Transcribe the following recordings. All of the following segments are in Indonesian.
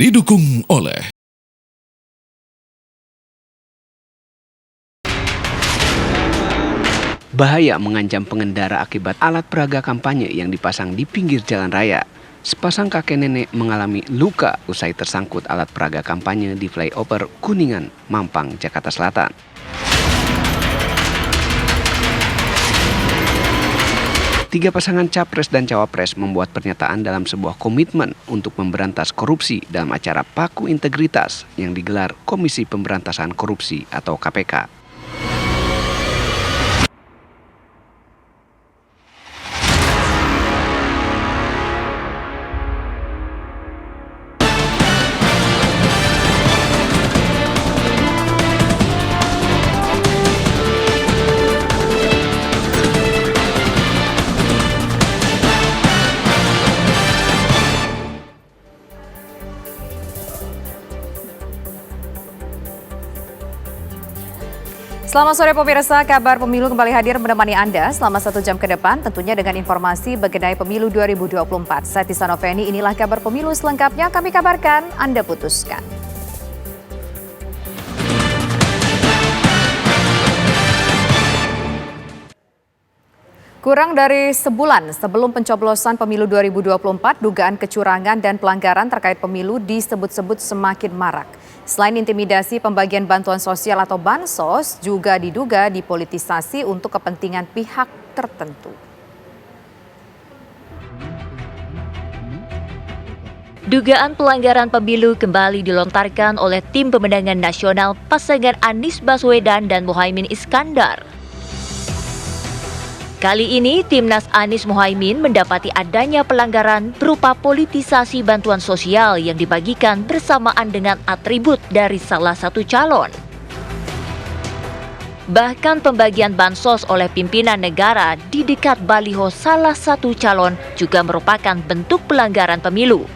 Didukung oleh bahaya mengancam pengendara akibat alat peraga kampanye yang dipasang di pinggir jalan raya. Sepasang kakek nenek mengalami luka usai tersangkut alat peraga kampanye di flyover Kuningan, Mampang, Jakarta Selatan. Tiga pasangan capres dan cawapres membuat pernyataan dalam sebuah komitmen untuk memberantas korupsi dalam acara Paku Integritas yang digelar Komisi Pemberantasan Korupsi atau KPK. Selamat sore pemirsa, kabar pemilu kembali hadir menemani Anda selama 1 jam ke depan, tentunya dengan informasi mengenai pemilu 2024. Saya Tisa Noveni, inilah kabar pemilu selengkapnya kami kabarkan, Anda putuskan. Kurang dari sebulan sebelum pencoblosan pemilu 2024, dugaan kecurangan dan pelanggaran terkait pemilu disebut-sebut semakin marak. Selain intimidasi, pembagian bantuan sosial atau bansos juga diduga dipolitisasi untuk kepentingan pihak tertentu. Dugaan pelanggaran pemilu kembali dilontarkan oleh tim pemenangan nasional pasangan Anies Baswedan dan Muhaimin Iskandar. Kali ini, Timnas Anies Muhaimin mendapati adanya pelanggaran berupa politisasi bantuan sosial yang dibagikan bersamaan dengan atribut dari salah satu calon. Bahkan pembagian bansos oleh pimpinan negara di dekat baliho salah satu calon juga merupakan bentuk pelanggaran pemilu.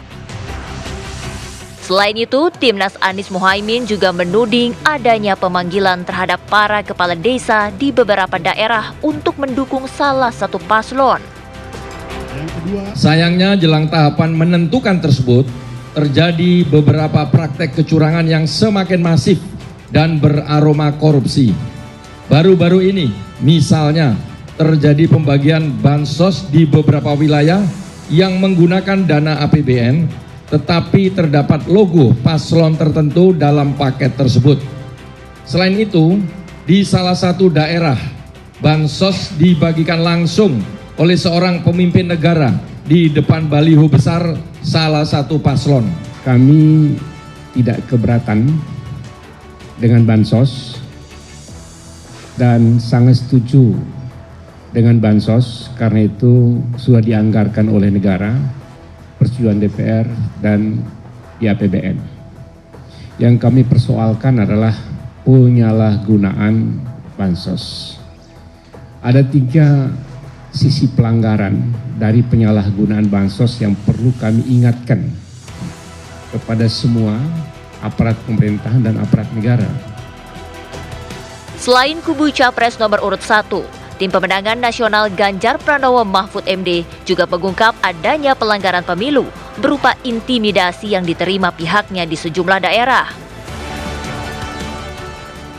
Selain itu, Timnas Anies Muhaimin juga menuding adanya pemanggilan terhadap para kepala desa di beberapa daerah untuk mendukung salah satu paslon. Sayangnya jelang tahapan menentukan tersebut, terjadi beberapa praktek kecurangan yang semakin masif dan beraroma korupsi. Baru-baru ini, misalnya, terjadi pembagian bansos di beberapa wilayah yang menggunakan dana APBN, tetapi terdapat logo paslon tertentu dalam paket tersebut. Selain itu, di salah satu daerah, bansos dibagikan langsung oleh seorang pemimpin negara di depan baliho besar salah satu paslon. Kami tidak keberatan dengan bansos dan sangat setuju dengan bansos karena itu sudah dianggarkan oleh negara, persetujuan DPR dan APBN. Yang kami persoalkan adalah penyalahgunaan bansos. Ada 3 sisi pelanggaran dari penyalahgunaan bansos yang perlu kami ingatkan kepada semua aparat pemerintahan dan aparat negara. Selain kubu Capres nomor urut 1, Tim Pemenangan Nasional Ganjar Pranowo Mahfud MD juga mengungkap adanya pelanggaran pemilu berupa intimidasi yang diterima pihaknya di sejumlah daerah.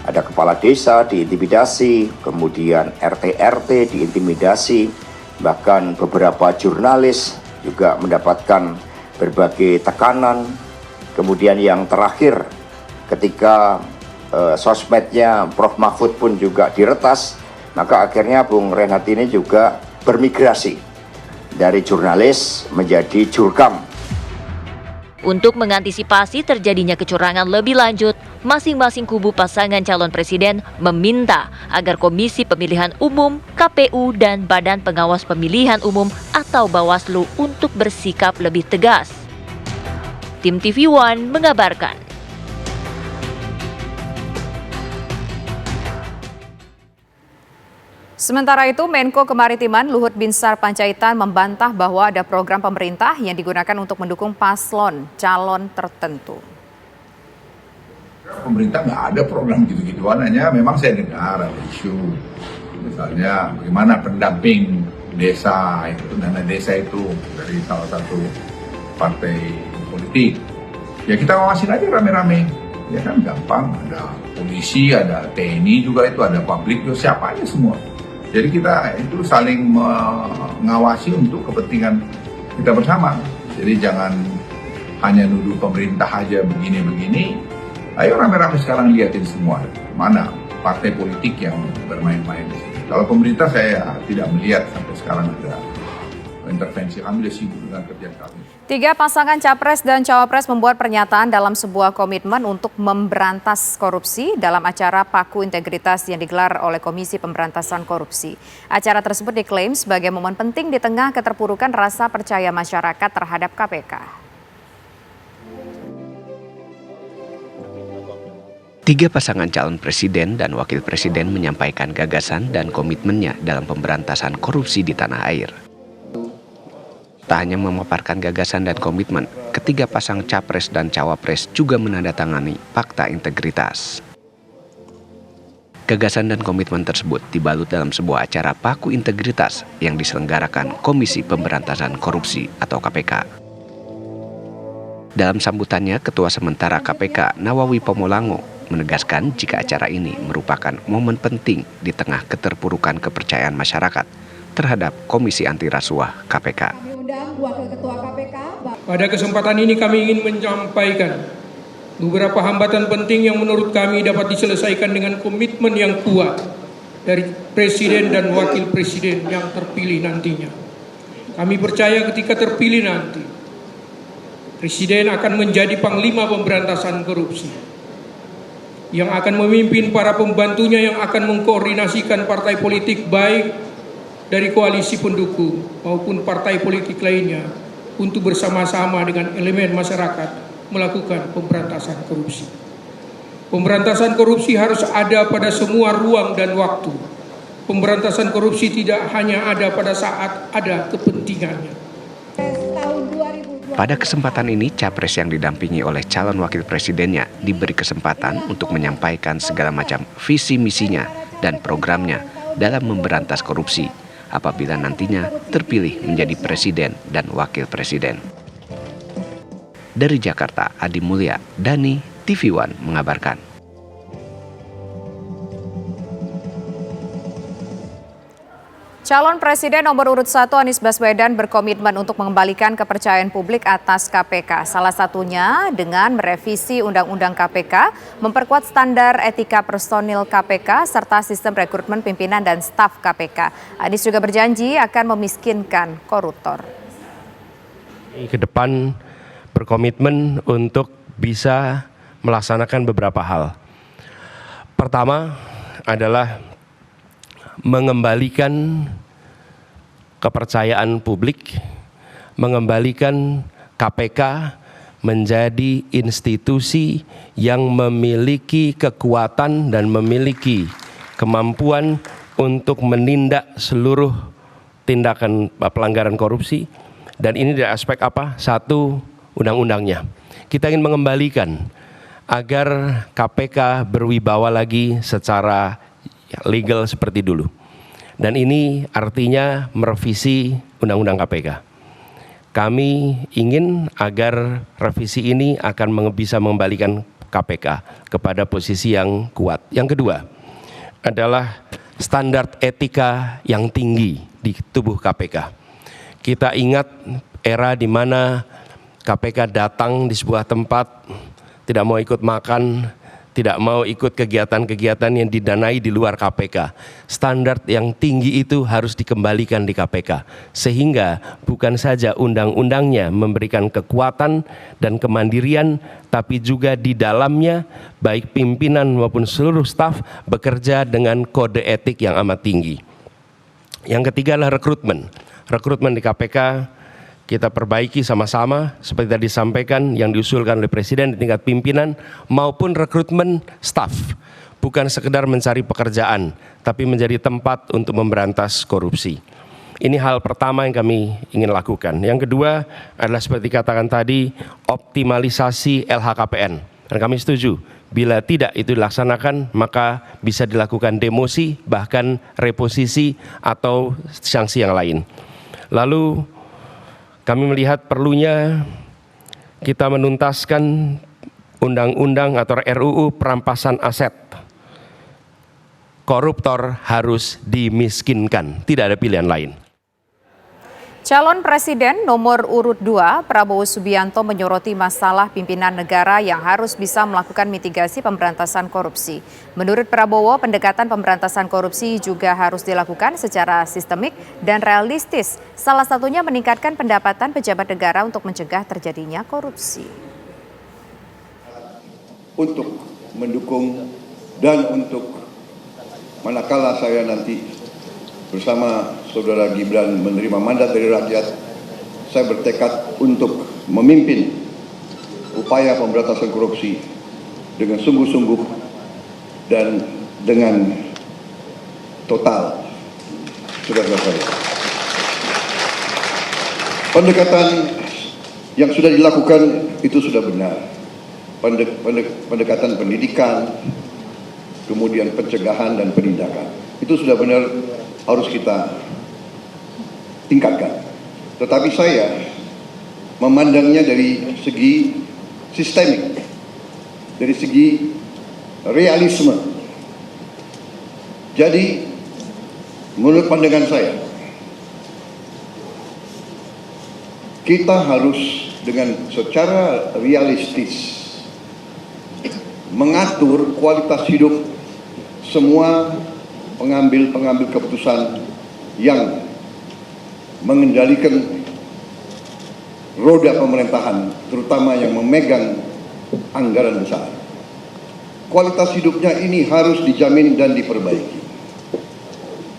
Ada kepala desa diintimidasi, kemudian RT-RT diintimidasi, bahkan beberapa jurnalis juga mendapatkan berbagai tekanan. Kemudian yang terakhir ketika sosmednya Prof. Mahfud pun juga diretas, maka akhirnya Bung Renhat ini juga bermigrasi dari jurnalis menjadi jurkam. Untuk mengantisipasi terjadinya kecurangan lebih lanjut, masing-masing kubu pasangan calon presiden meminta agar Komisi Pemilihan Umum, KPU, dan Badan Pengawas Pemilihan Umum atau Bawaslu untuk bersikap lebih tegas. Tim TV One mengabarkan. Sementara itu, Menko Kemaritiman Luhut Binsar Panjaitan membantah bahwa ada program pemerintah yang digunakan untuk mendukung paslon calon tertentu. Pemerintah nggak ada program gitu-gituan, hanya memang saya dengar ada isu. Misalnya bagaimana pendamping desa, itu dana desa itu dari salah satu partai politik. Ya kita awasin aja rame-rame, ya kan gampang. Ada polisi, ada TNI juga itu, ada publik, siapa aja semua. Jadi kita itu saling mengawasi untuk kepentingan kita bersama. Jadi jangan hanya nuduh pemerintah aja begini-begini. Ayo rame-rame sekarang liatin semua mana partai politik yang bermain-main di sini. Kalau pemerintah saya tidak melihat sampai sekarang ada intervensi. Kami sudah sibuk dengan kerjaan kami. 3 pasangan Capres dan Cawapres membuat pernyataan dalam sebuah komitmen untuk memberantas korupsi dalam acara Paku Integritas yang digelar oleh Komisi Pemberantasan Korupsi. Acara tersebut diklaim sebagai momen penting di tengah keterpurukan rasa percaya masyarakat terhadap KPK. 3 pasangan calon presiden dan wakil presiden menyampaikan gagasan dan komitmennya dalam pemberantasan korupsi di tanah air. Tak hanya memaparkan gagasan dan komitmen, ketiga pasang capres dan cawapres juga menandatangani Fakta Integritas. Gagasan dan komitmen tersebut dibalut dalam sebuah acara Paku Integritas yang diselenggarakan Komisi Pemberantasan Korupsi atau KPK. Dalam sambutannya, Ketua Sementara KPK Nawawi Pomolango menegaskan jika acara ini merupakan momen penting di tengah keterpurukan kepercayaan masyarakat terhadap Komisi Anti Rasuah KPK. Pada kesempatan ini kami ingin menyampaikan beberapa hambatan penting yang menurut kami dapat diselesaikan dengan komitmen yang kuat dari Presiden dan Wakil Presiden yang terpilih nantinya. Kami percaya ketika terpilih nanti, Presiden akan menjadi Panglima Pemberantasan Korupsi, yang akan memimpin para pembantunya yang akan mengkoordinasikan partai politik baik dari koalisi pendukung maupun partai politik lainnya untuk bersama-sama dengan elemen masyarakat melakukan pemberantasan korupsi. Pemberantasan korupsi harus ada pada semua ruang dan waktu. Pemberantasan korupsi tidak hanya ada pada saat ada kepentingannya. Pada kesempatan ini, Capres yang didampingi oleh calon wakil presidennya diberi kesempatan untuk menyampaikan segala macam visi misinya dan programnya dalam memberantas korupsi apabila nantinya terpilih menjadi presiden dan wakil presiden. Dari Jakarta, Adi Mulya, Dani, TV One mengabarkan. Calon Presiden nomor urut 1 Anies Baswedan berkomitmen untuk mengembalikan kepercayaan publik atas KPK. Salah satunya dengan merevisi Undang-Undang KPK, memperkuat standar etika personil KPK, serta sistem rekrutmen pimpinan dan staf KPK. Anies juga berjanji akan memiskinkan koruptor. Ke depan berkomitmen untuk bisa melaksanakan beberapa hal. Pertama adalah mengembalikan kepercayaan publik, mengembalikan KPK menjadi institusi yang memiliki kekuatan dan memiliki kemampuan untuk menindak seluruh tindakan pelanggaran korupsi. Dan ini dari aspek apa? Satu, undang-undangnya. Kita ingin mengembalikan agar KPK berwibawa lagi secara legal seperti dulu. Dan ini artinya merevisi Undang-Undang KPK. Kami ingin agar revisi ini akan bisa mengembalikan KPK kepada posisi yang kuat. Yang kedua adalah standar etika yang tinggi di tubuh KPK. Kita ingat era di mana KPK datang di sebuah tempat, tidak mau ikut makan, tidak mau ikut kegiatan-kegiatan yang didanai di luar KPK. Standar yang tinggi itu harus dikembalikan di KPK. Sehingga bukan saja undang-undangnya memberikan kekuatan dan kemandirian, tapi juga di dalamnya baik pimpinan maupun seluruh staf bekerja dengan kode etik yang amat tinggi. Yang ketiga adalah rekrutmen. Rekrutmen di KPK kita perbaiki sama-sama seperti tadi disampaikan yang diusulkan oleh Presiden di tingkat pimpinan maupun rekrutmen staf. Bukan sekedar mencari pekerjaan, tapi menjadi tempat untuk memberantas korupsi. Ini hal pertama yang kami ingin lakukan. Yang kedua adalah seperti katakan tadi, optimalisasi LHKPN. Dan kami setuju, bila tidak itu dilaksanakan, maka bisa dilakukan demosi, bahkan reposisi atau sanksi yang lain. Lalu kami melihat perlunya kita menuntaskan undang-undang atau RUU perampasan aset. Koruptor harus dimiskinkan, tidak ada pilihan lain. Calon Presiden nomor urut 2 Prabowo Subianto menyoroti masalah pimpinan negara yang harus bisa melakukan mitigasi pemberantasan korupsi. Menurut Prabowo, pendekatan pemberantasan korupsi juga harus dilakukan secara sistemik dan realistis. Salah satunya meningkatkan pendapatan pejabat negara untuk mencegah terjadinya korupsi. Untuk mendukung dan untuk manakala saya nanti bersama Saudara Gibran menerima mandat dari rakyat, saya bertekad untuk memimpin upaya pemberantasan korupsi dengan sungguh-sungguh dan dengan total. Saudara-saudara, pendekatan yang sudah dilakukan itu sudah benar. Pendekatan pendidikan, kemudian pencegahan dan penindakan, itu sudah benar, harus kita tingkatkan. Tetapi saya memandangnya dari segi sistemik, dari segi realisme. Jadi menurut pandangan saya, kita harus dengan secara realistis mengatur kualitas hidup semua pengambil keputusan yang mengendalikan roda pemerintahan, terutama yang memegang anggaran besar. Kualitas hidupnya ini harus dijamin dan diperbaiki.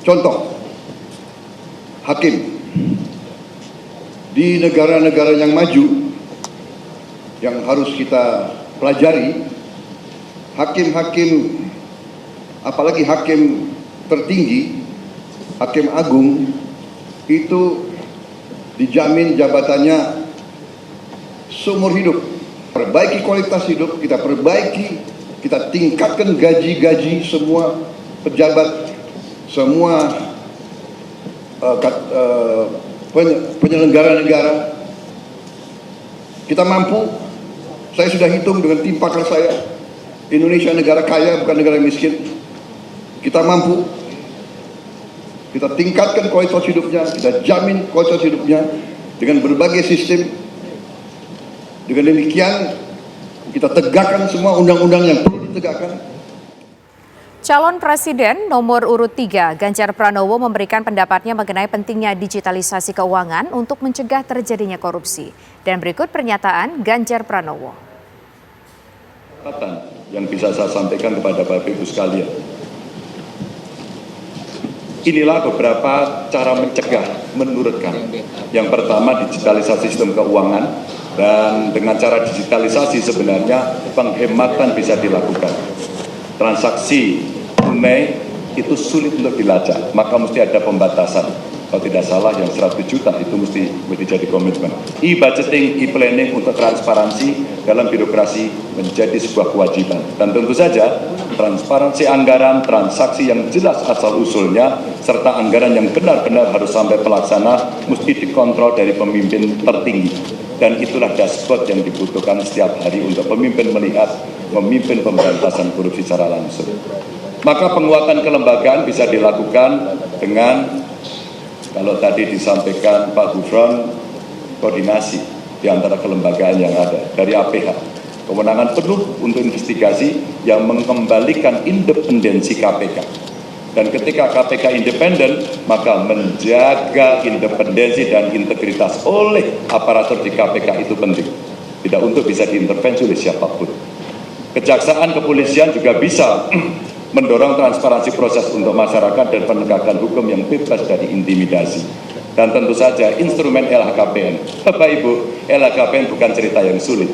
Contoh, hakim di negara-negara yang maju yang harus kita pelajari, hakim-hakim, apalagi hakim tertinggi, hakim agung, itu dijamin jabatannya seumur hidup. Perbaiki kualitas hidup, kita perbaiki, kita tingkatkan gaji-gaji semua pejabat, semua penyelenggara negara. Kita mampu, saya sudah hitung dengan tim pakar saya, Indonesia negara kaya bukan negara miskin. Kita mampu, kita tingkatkan kualitas hidupnya, kita jamin kualitas hidupnya dengan berbagai sistem. Dengan demikian kita tegakkan semua undang-undang yang perlu ditegakkan. Calon Presiden nomor urut 3 Ganjar Pranowo memberikan pendapatnya mengenai pentingnya digitalisasi keuangan untuk mencegah terjadinya korupsi. Dan berikut pernyataan Ganjar Pranowo. Yang bisa saya sampaikan kepada Bapak Ibu sekalian. Inilah beberapa cara mencegah menurut kami. Yang pertama, digitalisasi sistem keuangan, dan dengan cara digitalisasi sebenarnya penghematan bisa dilakukan. Transaksi tunai itu sulit untuk dilacak, maka mesti ada pembatasan. Kalau tidak salah yang 100 juta itu mesti jadi komitmen. E-budgeting, e-planning untuk transparansi dalam birokrasi menjadi sebuah kewajiban. Dan tentu saja transparansi anggaran, transaksi yang jelas asal-usulnya, serta anggaran yang benar-benar harus sampai pelaksana mesti dikontrol dari pemimpin tertinggi. Dan itulah dashboard yang dibutuhkan setiap hari untuk pemimpin melihat, memimpin pemberantasan korupsi secara langsung. Maka penguatan kelembagaan bisa dilakukan dengan, kalau tadi disampaikan Pak Gufron, koordinasi di antara kelembagaan yang ada. Dari APH, kewenangan penuh untuk investigasi yang mengembalikan independensi KPK. Dan ketika KPK independen, maka menjaga independensi dan integritas oleh aparatur di KPK itu penting. Tidak untuk bisa diintervensi oleh siapapun. Kejaksaan, kepolisian juga bisa mendorong transparansi proses untuk masyarakat dan penegakan hukum yang bebas dari intimidasi. Dan tentu saja instrumen LHKPN. Bapak Ibu, LHKPN bukan cerita yang sulit.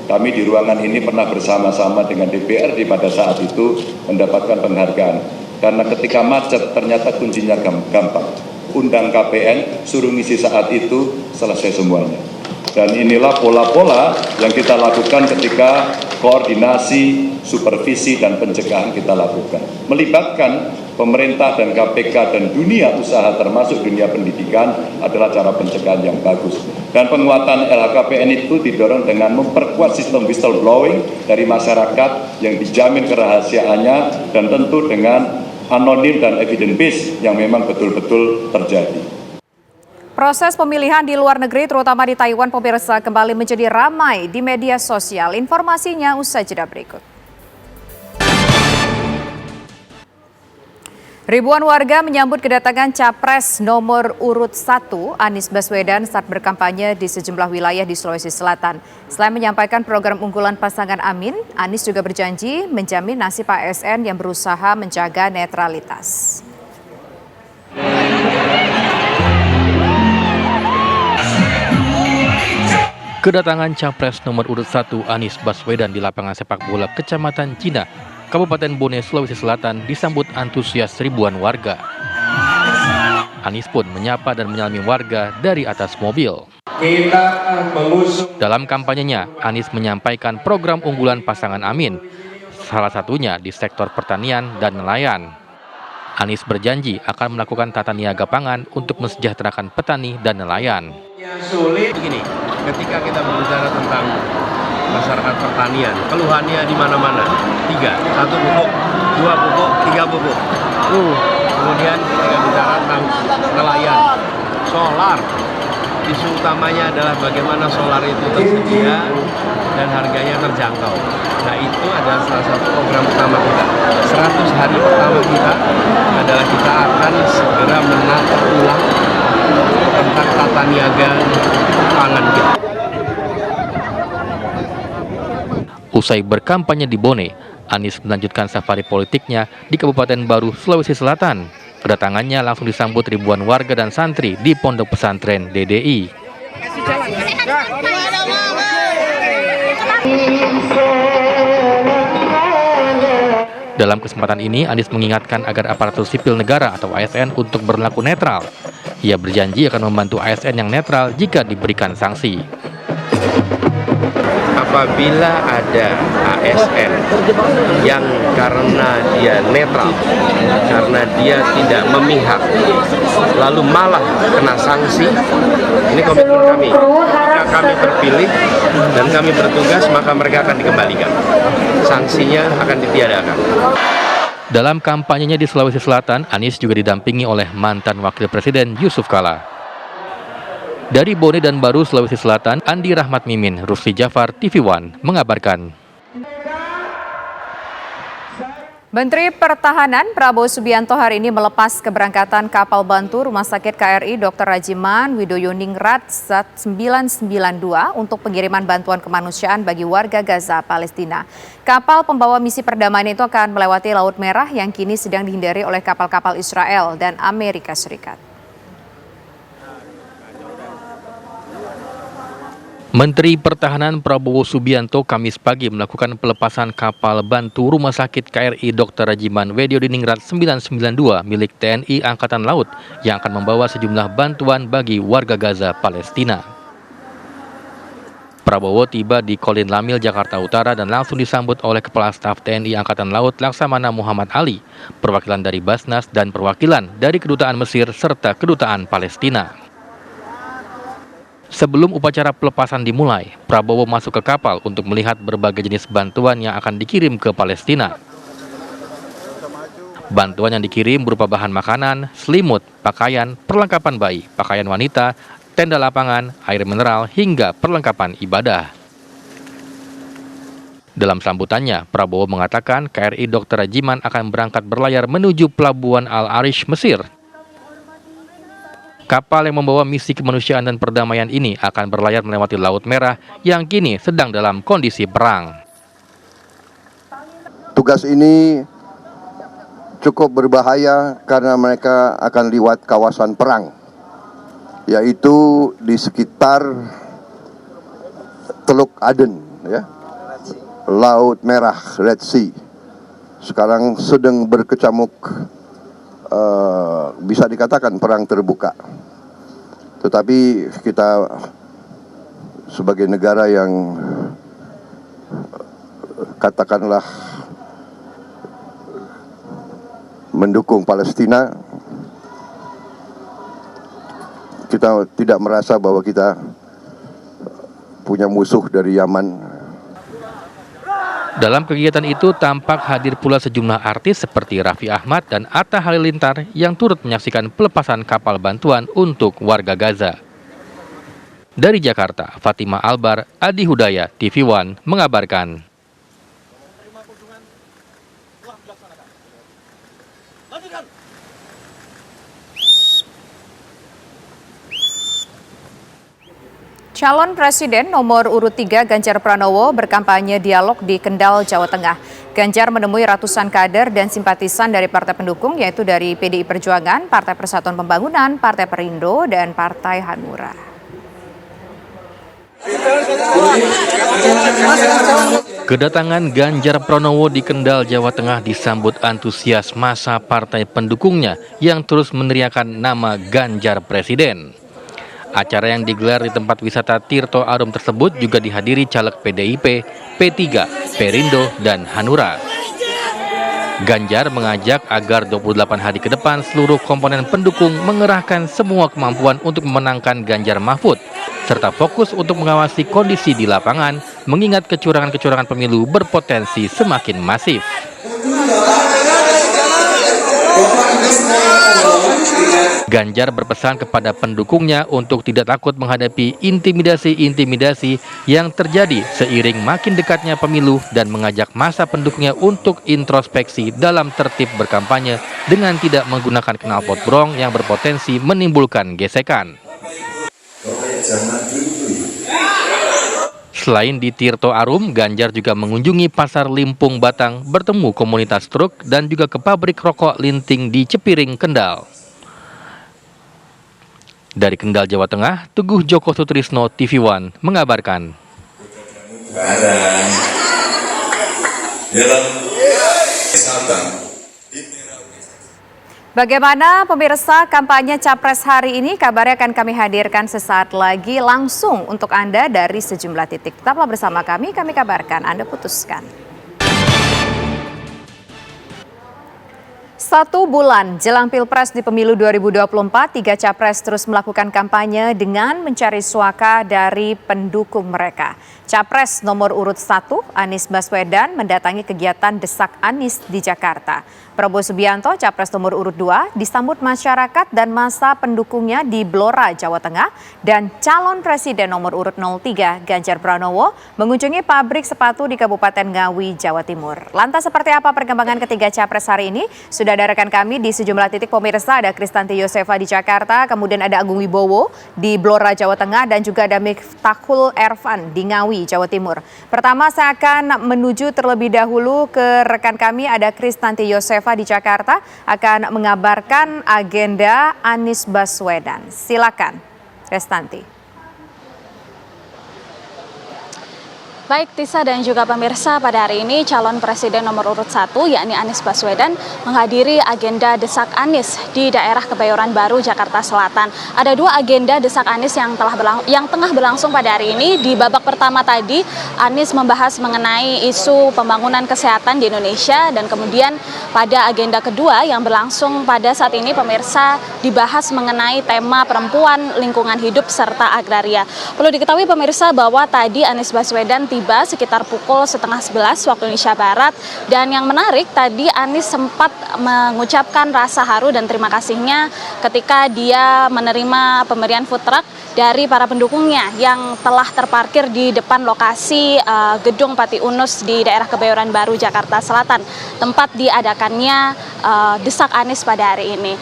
Kami di ruangan ini pernah bersama-sama dengan DPRD pada saat itu mendapatkan penghargaan. Karena ketika macet ternyata kuncinya gampang. Undang KPN, suruh ngisi saat itu, selesai semuanya. Dan inilah pola-pola yang kita lakukan ketika koordinasi, supervisi, dan pencegahan kita lakukan. Melibatkan pemerintah dan KPK dan dunia usaha termasuk dunia pendidikan adalah cara pencegahan yang bagus. Dan penguatan LHKPN itu didorong dengan memperkuat sistem whistleblowing dari masyarakat yang dijamin kerahasiaannya dan tentu dengan anonim dan evidence based yang memang betul-betul terjadi. Proses pemilihan di luar negeri, terutama di Taiwan, pemirsa, kembali menjadi ramai di media sosial. Informasinya usai jeda berikut. Ribuan warga menyambut kedatangan Capres nomor urut 1 Anies Baswedan saat berkampanye di sejumlah wilayah di Sulawesi Selatan. Selain menyampaikan program unggulan pasangan Amin, Anies juga berjanji menjamin nasib ASN yang berusaha menjaga netralitas. Kedatangan Capres nomor urut 1 Anies Baswedan di lapangan sepak bola Kecamatan Cina, Kabupaten Bone, Sulawesi Selatan disambut antusias ribuan warga. Anies pun menyapa dan menyalami warga dari atas mobil. Dalam kampanyenya, Anies menyampaikan program unggulan pasangan Amin, salah satunya di sektor pertanian dan nelayan. Anies berjanji akan melakukan tata niaga pangan untuk mensejahterakan petani dan nelayan. Begini, ketika kita berbicara tentang masyarakat pertanian, keluhannya di mana-mana. 3, 1 pupuk, 2 pupuk, 3 pupuk. Kemudian ketika bicara tentang nelayan, solar, isu utamanya adalah bagaimana solar itu tersedia dan harganya terjangkau. Nah, itu adalah salah satu program utama kita. 100 hari pertama kita adalah kita akan segera menata ulang tentang tata niaga pangan kita. Usai berkampanye di Bone, Anies melanjutkan safari politiknya di Kabupaten Baru, Sulawesi Selatan. Kedatangannya langsung disambut ribuan warga dan santri di Pondok Pesantren DDI. Dalam kesempatan ini, Anies mengingatkan agar aparatur sipil negara atau ASN untuk berlaku netral. Ia berjanji akan membantu ASN yang netral jika diberikan sanksi. Apabila ada ASN yang karena dia netral, karena dia tidak memihak, lalu malah kena sanksi, ini komitmen kami. Jika kami terpilih dan kami bertugas, maka mereka akan dikembalikan. Sanksinya akan ditiadakan. Dalam kampanyenya di Sulawesi Selatan, Anies juga didampingi oleh mantan Wakil Presiden Yusuf Kala. Dari Bone dan Baru, Sulawesi Selatan, Andi Rahmat Mimin, Rusli Jafar, TV One, mengabarkan. Menteri Pertahanan Prabowo Subianto hari ini melepas keberangkatan kapal bantu Rumah Sakit KRI Dr. Rajiman Widoyoningrat 992 untuk pengiriman bantuan kemanusiaan bagi warga Gaza, Palestina. Kapal pembawa misi perdamaian itu akan melewati Laut Merah yang kini sedang dihindari oleh kapal-kapal Israel dan Amerika Serikat. Menteri Pertahanan Prabowo Subianto Kamis pagi melakukan pelepasan kapal bantu Rumah Sakit KRI Dr. Rajiman Widoyoningrat 992 milik TNI Angkatan Laut yang akan membawa sejumlah bantuan bagi warga Gaza, Palestina. Prabowo tiba di Kolin Lamil, Jakarta Utara dan langsung disambut oleh Kepala Staf TNI Angkatan Laut Laksamana Muhammad Ali, perwakilan dari Basnas dan perwakilan dari Kedutaan Mesir serta Kedutaan Palestina. Sebelum upacara pelepasan dimulai, Prabowo masuk ke kapal untuk melihat berbagai jenis bantuan yang akan dikirim ke Palestina. Bantuan yang dikirim berupa bahan makanan, selimut, pakaian, perlengkapan bayi, pakaian wanita, tenda lapangan, air mineral, hingga perlengkapan ibadah. Dalam sambutannya, Prabowo mengatakan KRI Dr. Rajiman akan berangkat berlayar menuju Pelabuhan Al-Arish, Mesir. Kapal yang membawa misi kemanusiaan dan perdamaian ini akan berlayar melewati Laut Merah yang kini sedang dalam kondisi perang. Tugas ini cukup berbahaya karena mereka akan lewat kawasan perang, yaitu di sekitar Teluk Aden, ya, Laut Merah, Red Sea. Sekarang sedang berkecamuk, bisa dikatakan perang terbuka. Tetapi kita sebagai negara yang katakanlah mendukung Palestina. Kita tidak merasa bahwa kita punya musuh dari Yaman. Dalam kegiatan itu tampak hadir pula sejumlah artis seperti Raffi Ahmad dan Atta Halilintar yang turut menyaksikan pelepasan kapal bantuan untuk warga Gaza. Dari Jakarta, Fatima Albar, Adi Hudaya, TV One mengabarkan. Calon Presiden nomor urut 3 Ganjar Pranowo berkampanye dialog di Kendal, Jawa Tengah. Ganjar menemui ratusan kader dan simpatisan dari partai pendukung yaitu dari PDI Perjuangan, Partai Persatuan Pembangunan, Partai Perindo, dan Partai Hanura. Kedatangan Ganjar Pranowo di Kendal, Jawa Tengah disambut antusias massa partai pendukungnya yang terus meneriakan nama Ganjar Presiden. Acara yang digelar di tempat wisata Tirto Arum tersebut juga dihadiri caleg PDIP, P3, Perindo, dan Hanura. Ganjar mengajak agar 28 hari ke depan seluruh komponen pendukung mengerahkan semua kemampuan untuk memenangkan Ganjar Mahfud, serta fokus untuk mengawasi kondisi di lapangan, mengingat kecurangan-kecurangan pemilu berpotensi semakin masif. Ganjar berpesan kepada pendukungnya untuk tidak takut menghadapi intimidasi-intimidasi yang terjadi seiring makin dekatnya pemilu dan mengajak massa pendukungnya untuk introspeksi dalam tertib berkampanye dengan tidak menggunakan knalpot brong yang berpotensi menimbulkan gesekan. Selain di Tirto Arum, Ganjar juga mengunjungi Pasar Limpung Batang, bertemu komunitas truk dan juga ke pabrik rokok Linting di Cepiring, Kendal. Dari Kendal, Jawa Tengah, Teguh Joko Sutrisno, TV One mengabarkan. Bagaimana pemirsa kampanye Capres hari ini? Kabarnya akan kami hadirkan sesaat lagi langsung untuk Anda dari sejumlah titik. Tetaplah bersama kami kabarkan, Anda putuskan. 1 bulan jelang Pilpres di Pemilu 2024, 3 capres terus melakukan kampanye dengan mencari suaka dari pendukung mereka. Capres nomor urut 1, Anies Baswedan, mendatangi kegiatan Desak Anies di Jakarta. Prabowo Subianto, capres nomor urut 2, disambut masyarakat dan massa pendukungnya di Blora, Jawa Tengah. Dan calon presiden nomor urut 03, Ganjar Pranowo, mengunjungi pabrik sepatu di Kabupaten Ngawi, Jawa Timur. Lantas seperti apa perkembangan ketiga capres hari ini? Sudah ada rekan kami di sejumlah titik pemirsa, ada Kristanti Yosefa di Jakarta, kemudian ada Agung Wibowo di Blora, Jawa Tengah, dan juga ada Miftahul Ervan di Ngawi, Jawa Timur. Pertama saya akan menuju terlebih dahulu ke rekan kami, ada Kristanti Yosefa di Jakarta, akan mengabarkan agenda Anies Baswedan. Silakan, Kristanti. Baik Tisa dan juga pemirsa, pada hari ini calon presiden nomor urut 1 yakni Anies Baswedan menghadiri agenda Desak Anies di daerah Kebayoran Baru, Jakarta Selatan. Ada 2 agenda Desak Anies yang tengah berlangsung pada hari ini. Di babak pertama tadi Anies membahas mengenai isu pembangunan kesehatan di Indonesia, dan kemudian pada agenda kedua yang berlangsung pada saat ini pemirsa dibahas mengenai tema perempuan, lingkungan hidup serta agraria. Perlu diketahui pemirsa bahwa tadi Anies Baswedan tiba sekitar pukul 10:30 waktu Indonesia Barat, dan yang menarik tadi Anies sempat mengucapkan rasa haru dan terima kasihnya ketika dia menerima pemberian food truck dari para pendukungnya yang telah terparkir di depan lokasi Gedung Pati Unus di daerah Kebayoran Baru, Jakarta Selatan, tempat diadakannya Desak Anies pada hari ini.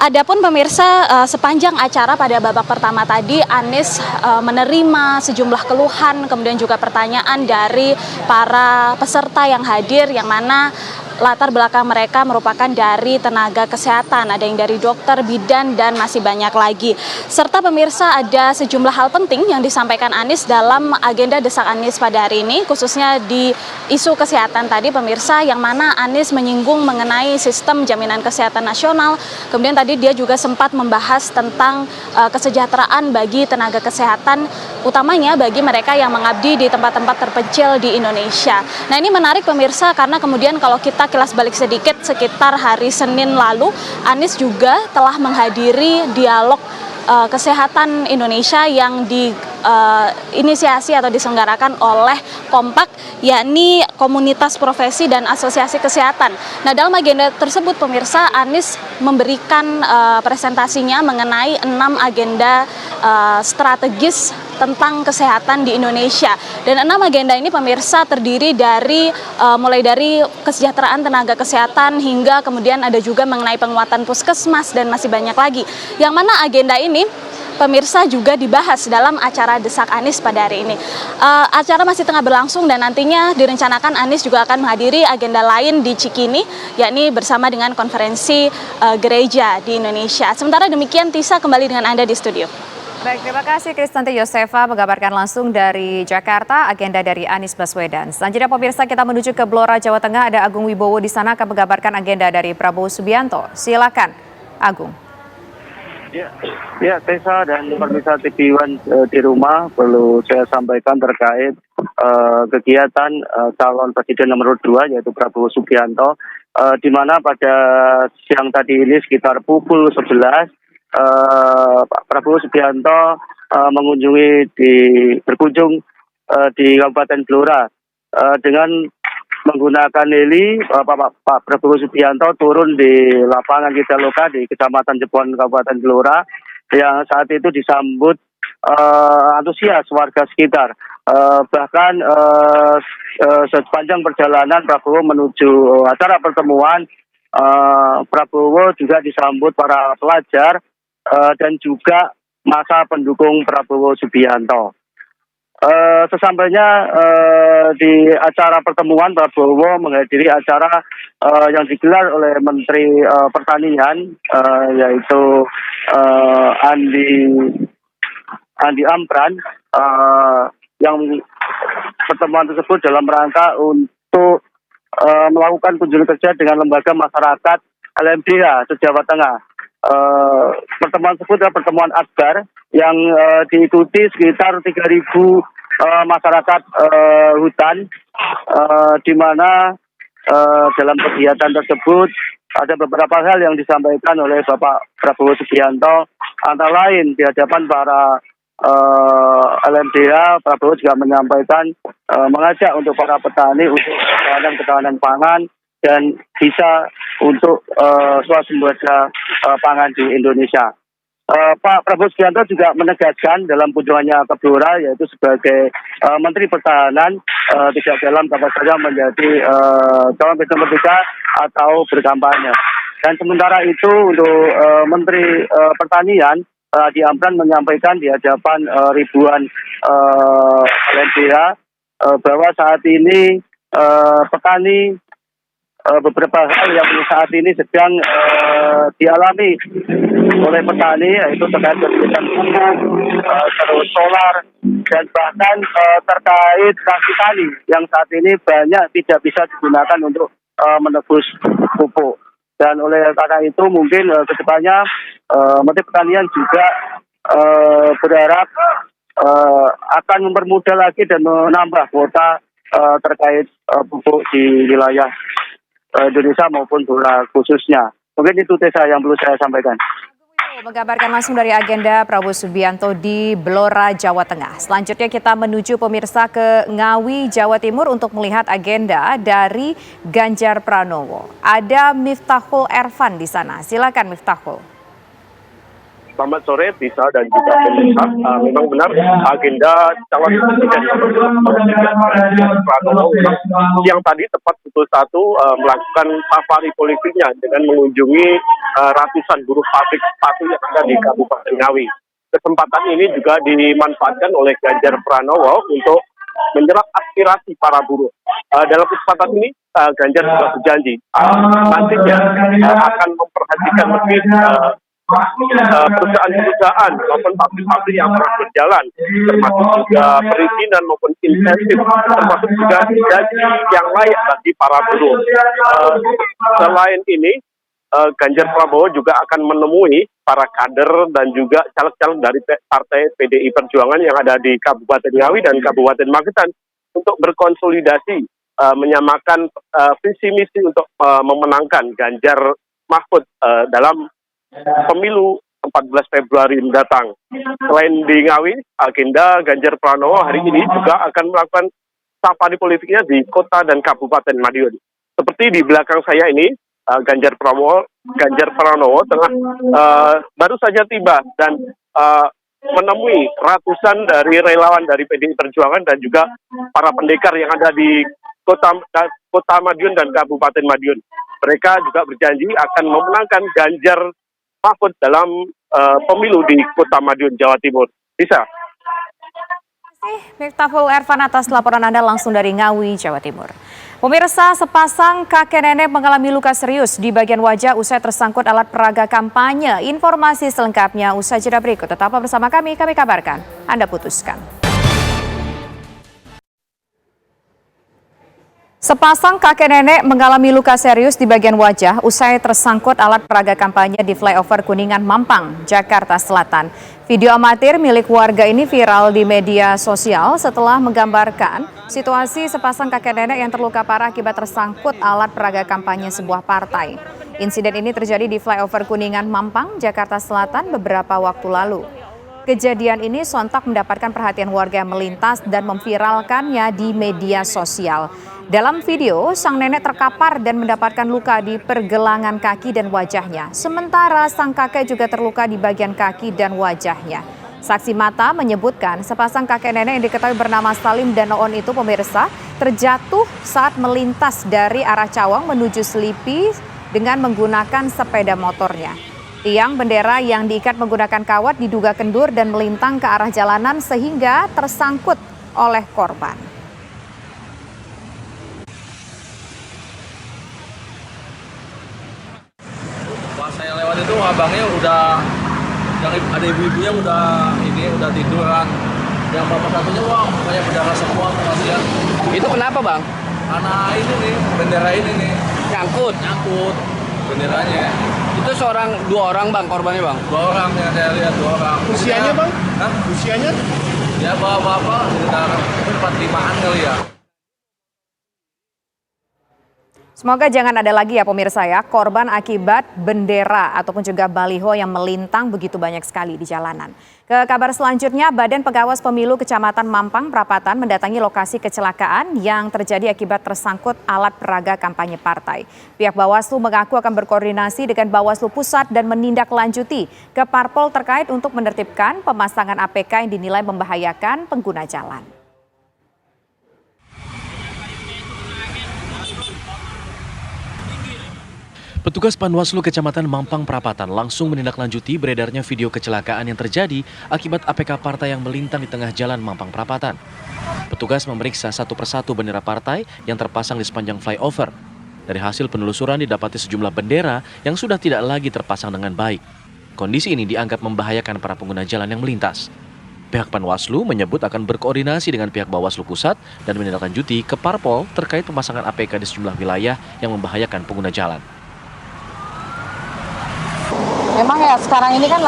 Adapun pemirsa, sepanjang acara pada babak pertama tadi Anies menerima sejumlah keluhan kemudian juga pertanyaan dari para peserta yang hadir, yang mana latar belakang mereka merupakan dari tenaga kesehatan, ada yang dari dokter, bidan, dan masih banyak lagi. Serta pemirsa, ada sejumlah hal penting yang disampaikan Anies dalam agenda Desak Anies pada hari ini, khususnya di isu kesehatan tadi pemirsa, yang mana Anies menyinggung mengenai sistem jaminan kesehatan nasional. Kemudian tadi dia juga sempat membahas tentang kesejahteraan bagi tenaga kesehatan utamanya bagi mereka yang mengabdi di tempat-tempat terpencil di Indonesia. Nah, ini menarik pemirsa karena kemudian kalau kita kilas balik sedikit, sekitar hari Senin lalu Anies juga telah menghadiri dialog kesehatan Indonesia yang diinisiasi atau diselenggarakan oleh Kompak, yakni Komunitas Profesi dan Asosiasi Kesehatan. Nah, dalam agenda tersebut pemirsa, Anies memberikan presentasinya mengenai 6 agenda strategis tentang kesehatan di Indonesia. Dan 6 agenda ini pemirsa terdiri dari mulai dari kesejahteraan tenaga kesehatan hingga kemudian ada juga mengenai penguatan puskesmas dan masih banyak lagi. Yang mana agenda ini pemirsa juga dibahas dalam acara Desak Anies pada hari ini. Acara masih tengah berlangsung dan nantinya direncanakan Anies juga akan menghadiri agenda lain di Cikini, yakni bersama dengan konferensi gereja di Indonesia. Sementara demikian, Tisa kembali dengan Anda di studio. Baik, terima kasih Kristanti Yosefa mengabarkan langsung dari Jakarta agenda dari Anies Baswedan. Selanjutnya pemirsa kita menuju ke Blora, Jawa Tengah. Ada Agung Wibowo di sana akan mengabarkan agenda dari Prabowo Subianto. Silakan, Agung. Ya, Tessa dan pemirsa TV One di rumah, perlu saya sampaikan terkait kegiatan calon presiden nomor 2 yaitu Prabowo Subianto, di mana pada siang tadi ini sekitar pukul 11 Pak Prabowo Subianto berkunjung di Kabupaten Blora dengan menggunakan heli. Pak Prabowo Subianto turun di lapangan Kitaloka di Kecamatan Jepon Kabupaten Blora yang saat itu disambut antusias warga sekitar. Bahkan sepanjang perjalanan Prabowo menuju acara pertemuan, Prabowo juga disambut para pelajar dan juga masa pendukung Prabowo Subianto. Sesampainya di acara pertemuan, Prabowo menghadiri acara yang digelar oleh Menteri Pertanian, yaitu Andi Amran, yang pertemuan tersebut dalam rangka untuk melakukan kunjungan kerja dengan lembaga masyarakat LMDH se-Jawa Tengah. Pertemuan tersebut adalah pertemuan akbar yang diikuti sekitar 3.000 masyarakat hutan, di mana dalam kegiatan tersebut ada beberapa hal yang disampaikan oleh Bapak Prabowo Subianto, antara lain di hadapan para LMDH. Prabowo juga menyampaikan mengajak untuk para petani untuk ketahanan pangan dan bisa untuk swasembada pangan di Indonesia. Pak Prabowo Subianto juga menegaskan dalam kunjungannya ke Blora, yaitu sebagai Menteri Pertahanan, tidak dalam kapasitasnya menjadi calon presiden nomor 3 atau berkampanye. Dan sementara itu untuk Menteri Pertanian, Adi Amran menyampaikan di hadapan ribuan LMDH bahwa saat ini petani beberapa hal yang saat ini sedang dialami oleh petani, yaitu terkait kesulitan pupuk, terus solar, dan bahkan terkait transaksi tani yang saat ini banyak tidak bisa digunakan untuk menebus pupuk. Dan oleh karena itu mungkin kedepannya Menteri Pertanian juga berharap akan mempermudah lagi dan menambah kuota terkait pupuk di wilayah Indonesia maupun Blora khususnya. Mungkin itu Tessa yang perlu saya sampaikan. Mengabarkan langsung dari agenda Prabowo Subianto di Blora, Jawa Tengah. Selanjutnya kita menuju pemirsa ke Ngawi, Jawa Timur untuk melihat agenda dari Ganjar Pranowo. Ada Miftahul Ervan di sana. Silakan Miftahul. Selamat sore, Tisa dan juga pemirsa. Memang benar agenda calon presiden Pranowo yang tadi tepat pukul 1 melakukan safari politiknya dengan mengunjungi ratusan buruh pabrik sepatu yang ada di Kabupaten Ngawi. Kesempatan ini juga dimanfaatkan oleh Ganjar Pranowo untuk menyerap aspirasi para buruh. Dalam kesempatan ini Ganjar juga berjanji nantinya akan memperhatikan lebih perusahaan-perusahaan maupun pabrik-pabrik yang terus berjalan, termasuk juga perizinan maupun insentif, termasuk juga gaji yang layak bagi para buruh. Selain ini, Ganjar Pranowo juga akan menemui para kader dan juga caleg-caleg dari Partai PDI Perjuangan yang ada di Kabupaten Ngawi dan Kabupaten Magetan untuk berkonsolidasi, menyamakan visi misi untuk memenangkan Ganjar Mahfud dalam pemilu 14 Februari mendatang. Selain di Ngawi, agenda Ganjar Pranowo hari ini juga akan melakukan safari politiknya di kota dan Kabupaten Madiun. Seperti di belakang saya ini, Ganjar Pranowo tengah baru saja tiba dan menemui ratusan dari relawan dari PDI Perjuangan dan juga para pendekar yang ada di kota Madiun dan Kabupaten Madiun. Mereka juga berjanji akan memenangkan Ganjar Mahfud dalam pemilu di kota Madiun, Jawa Timur. Bisa. Miftahul Ervan atas laporan Anda langsung dari Ngawi, Jawa Timur. Pemirsa, sepasang kakek nenek mengalami luka serius di bagian wajah usai tersangkut alat peraga kampanye. Informasi selengkapnya usai jeda berikut. Tetaplah bersama kami kabarkan. Anda putuskan. Sepasang kakek nenek mengalami luka serius di bagian wajah usai tersangkut alat peraga kampanye di flyover Kuningan Mampang, Jakarta Selatan. Video amatir milik warga ini viral di media sosial setelah menggambarkan situasi sepasang kakek nenek yang terluka parah akibat tersangkut alat peraga kampanye sebuah partai. Insiden ini terjadi di flyover Kuningan Mampang, Jakarta Selatan beberapa waktu lalu. Kejadian ini sontak mendapatkan perhatian warga yang melintas dan memviralkannya di media sosial. Dalam video, sang nenek terkapar dan mendapatkan luka di pergelangan kaki dan wajahnya. Sementara sang kakek juga terluka di bagian kaki dan wajahnya. Saksi mata menyebutkan sepasang kakek nenek yang diketahui bernama Salim dan Noon itu pemirsa terjatuh saat melintas dari arah Cawang menuju Selipi dengan menggunakan sepeda motornya. Tiang bendera yang diikat menggunakan kawat diduga kendur dan melintang ke arah jalanan sehingga tersangkut oleh korban. Pas saya lewat itu abangnya udah, yang ada ibu-ibunya udah tiduran. Yang bapak satunya mukanya berdarah semua kasihan. Itu kenapa bang? Karena ini nih, bendera ini nih. Nyangkut benderanya. Itu dua orang bang korbannya bang? 2 orang yang saya lihat, 2 orang. Usianya bang? Hah? Usianya? Ya bapak-bapak sekitar 45-an kali ya. Semoga jangan ada lagi ya pemirsa ya, korban akibat bendera ataupun juga baliho yang melintang begitu banyak sekali di jalanan. Ke kabar selanjutnya, Badan Pengawas Pemilu Kecamatan Mampang Prapatan mendatangi lokasi kecelakaan yang terjadi akibat tersangkut alat peraga kampanye partai. Pihak Bawaslu mengaku akan berkoordinasi dengan Bawaslu Pusat dan menindaklanjuti ke parpol terkait untuk menertibkan pemasangan APK yang dinilai membahayakan pengguna jalan. Petugas Panwaslu Kecamatan Mampang Prapatan langsung menindaklanjuti beredarnya video kecelakaan yang terjadi akibat APK partai yang melintang di tengah jalan Mampang Prapatan. Petugas memeriksa satu persatu bendera partai yang terpasang di sepanjang flyover. Dari hasil penelusuran didapati sejumlah bendera yang sudah tidak lagi terpasang dengan baik. Kondisi ini dianggap membahayakan para pengguna jalan yang melintas. Pihak Panwaslu menyebut akan berkoordinasi dengan pihak Bawaslu Pusat dan menindaklanjuti ke parpol terkait pemasangan APK di sejumlah wilayah yang membahayakan pengguna jalan. Memang ya sekarang ini kan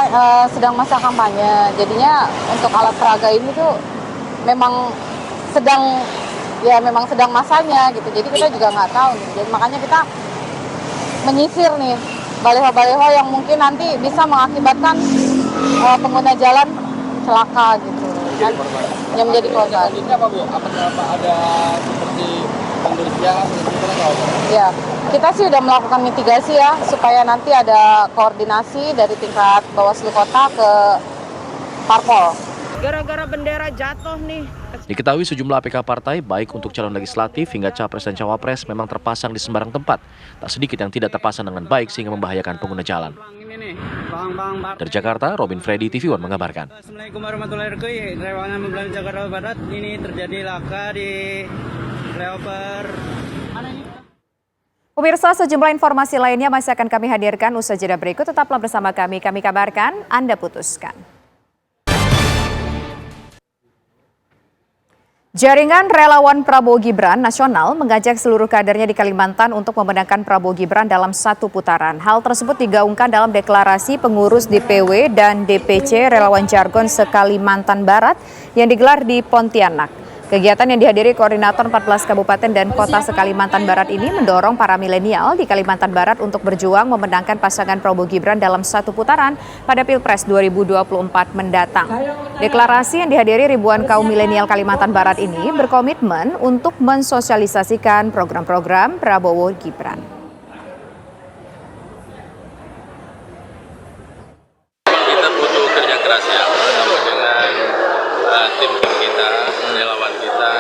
sedang masa kampanye, jadinya untuk alat peraga ini tuh memang sedang masanya gitu. Jadi kita juga nggak tahu nih. Jadi makanya kita menyisir nih baliho-baliho yang mungkin nanti bisa mengakibatkan pengguna jalan celaka gitu. Yang menjadi korban. Ini apa Bu? Apa ada seperti mundur siang atau ya, kita sih udah melakukan mitigasi ya supaya nanti ada koordinasi dari tingkat Bawaslu Kota ke parpol. Gara-gara bendera jatuh nih. Diketahui sejumlah APK partai baik untuk calon legislatif hingga capres dan cawapres memang terpasang di sembarang tempat. Tak sedikit yang tidak terpasang dengan baik sehingga membahayakan pengguna jalan. Dari Jakarta, Robin Freddy, TV One mengabarkan. Assalamualaikum warahmatullahi wabarakatuh. Rewangan Memblan Jakarta Barat, ini terjadi laka di flyover. Pemirsa, sejumlah informasi lainnya masih akan kami hadirkan usai jeda berikut. Tetaplah bersama kami kabarkan, Anda putuskan. Jaringan relawan Prabowo Gibran nasional mengajak seluruh kadernya di Kalimantan untuk memenangkan Prabowo Gibran dalam satu putaran. Hal tersebut digaungkan dalam deklarasi pengurus DPW dan DPC relawan jargon se-Kalimantan Barat yang digelar di Pontianak. Kegiatan yang dihadiri koordinator 14 kabupaten dan kota se-Kalimantan Barat ini mendorong para milenial di Kalimantan Barat untuk berjuang memenangkan pasangan Prabowo Gibran dalam satu putaran pada Pilpres 2024 mendatang. Deklarasi yang dihadiri ribuan kaum milenial Kalimantan Barat ini berkomitmen untuk mensosialisasikan program-program Prabowo Gibran. Kita butuh kerja keras ya bersama dengan tim kita, relawan kita,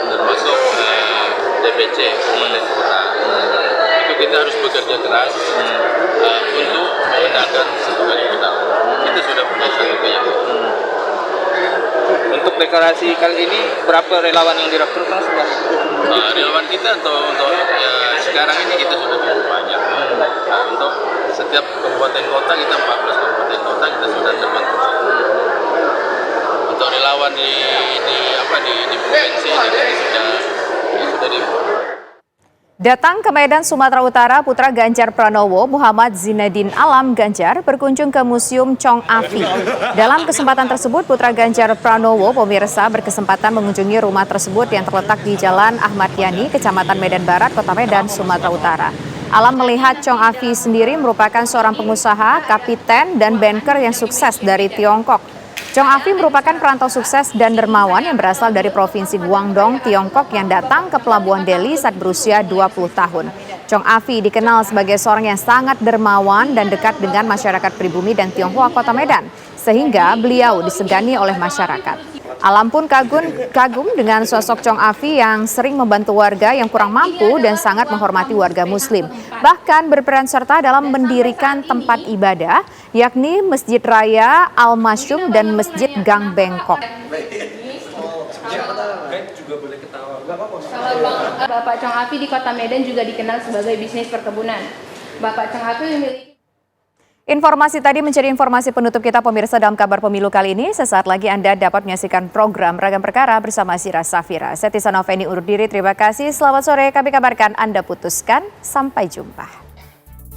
termasuk DPC Kabupaten Kota. Itu kita harus bekerja keras untuk memenangkan satu kali putaran. Kita sudah punya satu keyakinan. Untuk deklarasi kali ini berapa relawan yang direkrut Mas? Relawan kita untuk sekarang ini kita sudah cukup banyak. Untuk setiap kabupaten kota kita 14 kabupaten kota kita sudah terbentuk. Untuk relawan di provinsi ini sudah di. Datang ke Medan, Sumatera Utara, putra Ganjar Pranowo, Muhammad Zinedine Alam Ganjar, berkunjung ke Museum Chong Afi. Dalam kesempatan tersebut, putra Ganjar Pranowo, pemirsa, berkesempatan mengunjungi rumah tersebut yang terletak di Jalan Ahmad Yani, Kecamatan Medan Barat, Kota Medan, Sumatera Utara. Alam melihat Chong Afi sendiri merupakan seorang pengusaha, kapiten, dan banker yang sukses dari Tiongkok. Chong Afi merupakan perantau sukses dan dermawan yang berasal dari Provinsi Guangdong, Tiongkok yang datang ke Pelabuhan Deli saat berusia 20 tahun. Chong Afi dikenal sebagai seorang yang sangat dermawan dan dekat dengan masyarakat pribumi dan Tionghoa Kota Medan, sehingga beliau disegani oleh masyarakat. Alam pun kagum dengan sosok Chong Afi yang sering membantu warga yang kurang mampu dan sangat menghormati warga Muslim. Bahkan berperan serta dalam mendirikan tempat ibadah, yakni Masjid Raya Al-Masyum dan Masjid Gang Bengkok. Bapak Chong Afi di Kota Medan juga dikenal sebagai bisnis perkebunan. Bapak Chong Afi memiliki. Informasi tadi menjadi informasi penutup kita pemirsa dalam kabar pemilu kali ini. Sesaat lagi Anda dapat menyaksikan program Ragam Perkara bersama Sira Safira. Saya Tisa Noveni undur diri, terima kasih. Selamat sore, kami kabarkan Anda putuskan. Sampai jumpa.